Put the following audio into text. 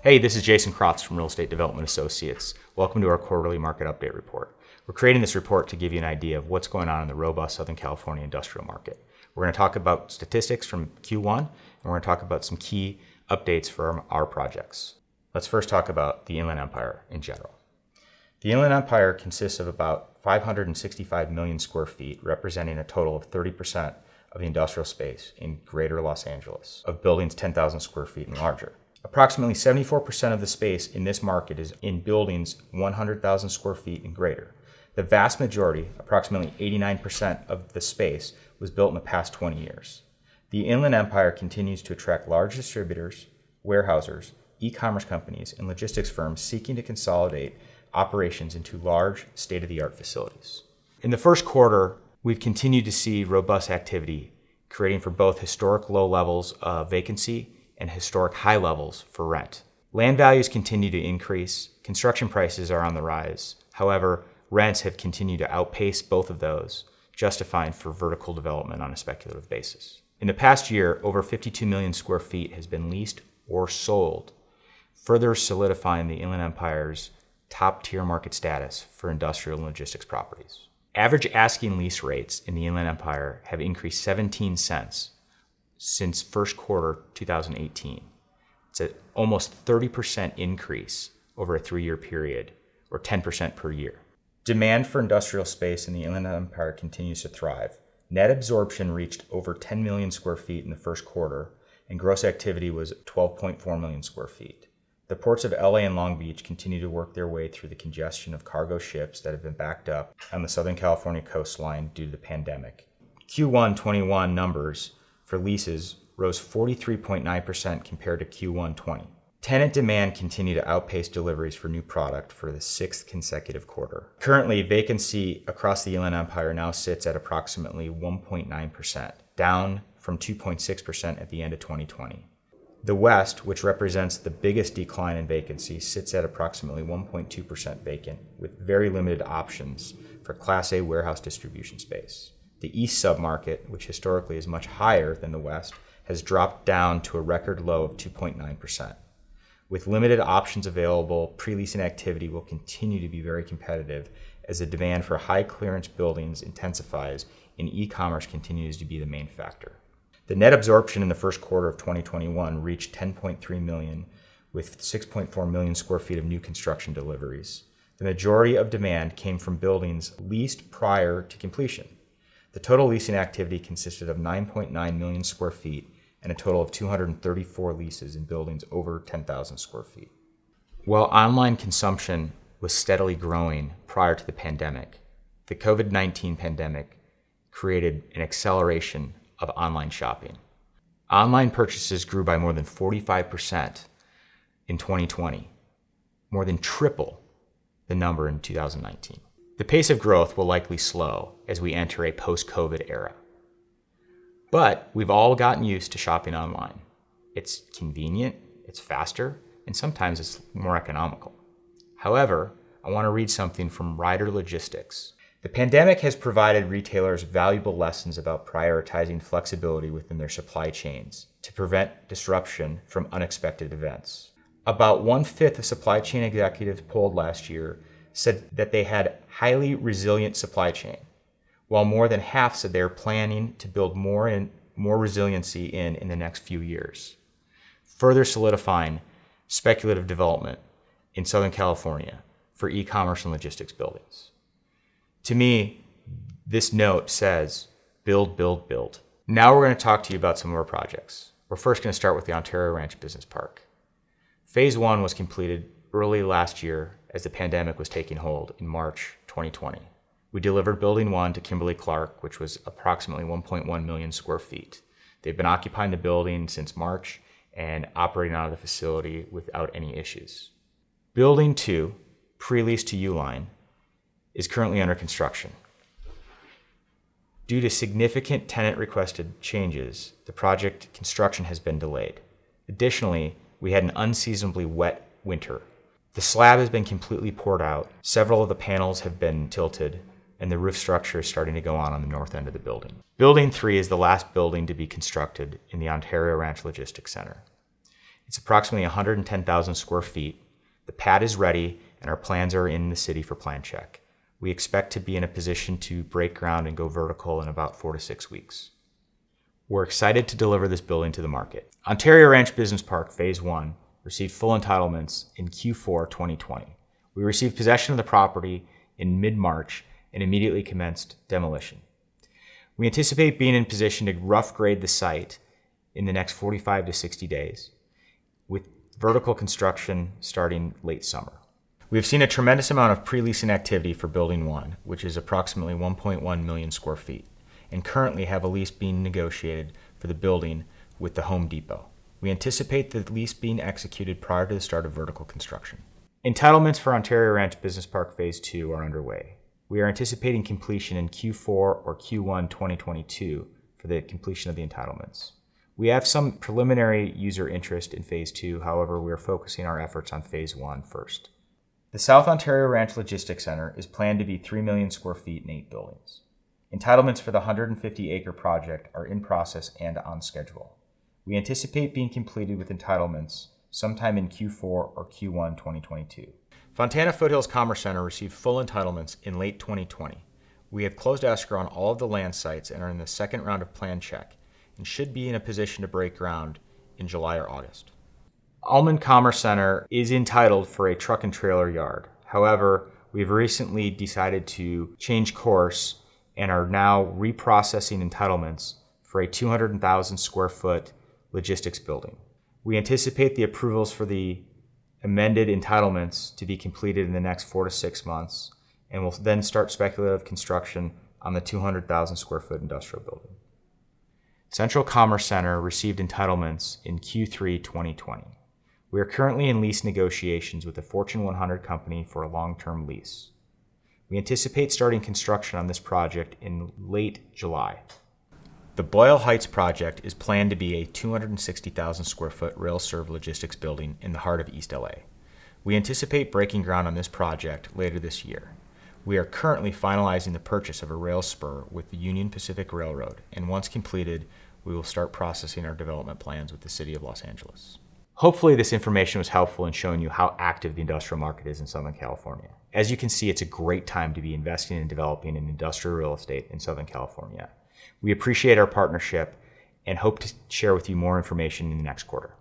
Hey, this is Jason Crofts from Real Estate Development Associates. Welcome to our quarterly market update report. We're creating this report to give you an idea of what's going on in the robust Southern California industrial market. We're going to talk about statistics from Q1, and we're going to talk about some key updates for our projects. Let's first talk about the Inland Empire in general. The Inland Empire consists of about 565 million square feet, representing a total of 30% of the industrial space in greater Los Angeles, of buildings 10,000 square feet and larger. Approximately 74% of the space in this market is in buildings 100,000 square feet and greater. The vast majority, approximately 89% of the space, was built in the past 20 years. The Inland Empire continues to attract large distributors, warehousers, e-commerce companies, and logistics firms seeking to consolidate operations into large, state-of-the-art facilities. In the first quarter, we've continued to see robust activity, creating for both historic low levels of vacancy and historic high levels for rent. Land values continue to increase. Construction prices are on the rise. However, rents have continued to outpace both of those, justifying for vertical development on a speculative basis. In the past year, over 52 million square feet has been leased or sold, further solidifying the Inland Empire's top-tier market status for industrial and logistics properties. Average asking lease rates in the Inland Empire have increased 17 cents since first quarter 2018. It's an almost 30% increase over a 3-year period, or 10% per year. Demand for industrial space in the Inland Empire continues to thrive. Net absorption reached over 10 million square feet in the first quarter, and gross activity was 12.4 million square feet. The ports of LA and Long Beach continue to work their way through the congestion of cargo ships that have been backed up on the Southern California coastline due to the pandemic. Q1 21 numbers for leases rose 43.9% compared to Q1 20. Tenant demand continued to outpace deliveries for new product for the 6th consecutive quarter. Currently, vacancy across the Inland Empire now sits at approximately 1.9%, down from 2.6% at the end of 2020. The West, which represents the biggest decline in vacancy, sits at approximately 1.2% vacant, with very limited options for Class A warehouse distribution space. The East submarket, which historically is much higher than the West, has dropped down to a record low of 2.9%. With limited options available, pre-leasing activity will continue to be very competitive as the demand for high clearance buildings intensifies and e-commerce continues to be the main factor. The net absorption in the first quarter of 2021 reached 10.3 million, with 6.4 million square feet of new construction deliveries. The majority of demand came from buildings leased prior to completion. The total leasing activity consisted of 9.9 million square feet and a total of 234 leases in buildings over 10,000 square feet. While online consumption was steadily growing prior to the pandemic, the COVID-19 pandemic created an acceleration of online shopping. Online purchases grew by more than 45% in 2020, more than triple the number in 2019. The pace of growth will likely slow as we enter a post-COVID era. But we've all gotten used to shopping online. It's convenient, it's faster, and sometimes it's more economical. However, I want to read something from REDA Logistics. The pandemic has provided retailers valuable lessons about prioritizing flexibility within their supply chains to prevent disruption from unexpected events. About 1/5 of supply chain executives polled last year said that they had highly resilient supply chain, while more than half said they are planning to build more resiliency in the next few years, further solidifying speculative development in Southern California for e-commerce and logistics buildings. To me, this note says, build, build, build. Now we're going to talk to you about some of our projects. We're first going to start with the Ontario Ranch Business Park. Phase 1 was completed early last year as the pandemic was taking hold in March 2020. We delivered Building 1 to Kimberly-Clark, which was approximately 1.1 million square feet. They've been occupying the building since March and operating out of the facility without any issues. Building 2, pre-leased to Uline, is currently under construction. Due to significant tenant-requested changes, the project construction has been delayed. Additionally, we had an unseasonably wet winter. The slab has been completely poured out, several of the panels have been tilted, and the roof structure is starting to go on the north end of the building. Building 3 is the last building to be constructed in the Ontario Ranch Logistics Center. It's approximately 110,000 square feet. The pad is ready and our plans are in the city for plan check. We expect to be in a position to break ground and go vertical in about 4 to 6 weeks. We're excited to deliver this building to the market. Ontario Ranch Business Park Phase 1 received full entitlements in Q4 2020. We received possession of the property in mid-March and immediately commenced demolition. We anticipate being in position to rough grade the site in the next 45 to 60 days, with vertical construction starting late summer. We have seen a tremendous amount of pre-leasing activity for Building 1, which is approximately 1.1 million square feet, and currently have a lease being negotiated for the building with the Home Depot. We anticipate the lease being executed prior to the start of vertical construction. Entitlements for Ontario Ranch Business Park Phase 2 are underway. We are anticipating completion in Q4 or Q1 2022 for the completion of the entitlements. We have some preliminary user interest in Phase 2, however, we are focusing our efforts on Phase 1 first. The South Ontario Ranch Logistics Center is planned to be 3 million square feet and 8 buildings. Entitlements for the 150-acre project are in process and on schedule. We anticipate being completed with entitlements sometime in Q4 or Q1 2022. Fontana Foothills Commerce Center received full entitlements in late 2020. We have closed escrow on all of the land sites and are in the second round of plan check and should be in a position to break ground in July or August. Almond Commerce Center is entitled for a truck and trailer yard. However, we've recently decided to change course and are now reprocessing entitlements for a 200,000 square foot logistics building. We anticipate the approvals for the amended entitlements to be completed in the next 4 to 6 months, and will then start speculative construction on the 200,000 square foot industrial building. Central Commerce Center received entitlements in Q3 2020. We are currently in lease negotiations with a Fortune 100 company for a long-term lease. We anticipate starting construction on this project in late July. The Boyle Heights project is planned to be a 260,000 square foot rail-served logistics building in the heart of East LA. We anticipate breaking ground on this project later this year. We are currently finalizing the purchase of a rail spur with the Union Pacific Railroad, and once completed, we will start processing our development plans with the City of Los Angeles. Hopefully this information was helpful in showing you how active the industrial market is in Southern California. As you can see, it's a great time to be investing and developing in industrial real estate in Southern California. We appreciate our partnership and hope to share with you more information in the next quarter.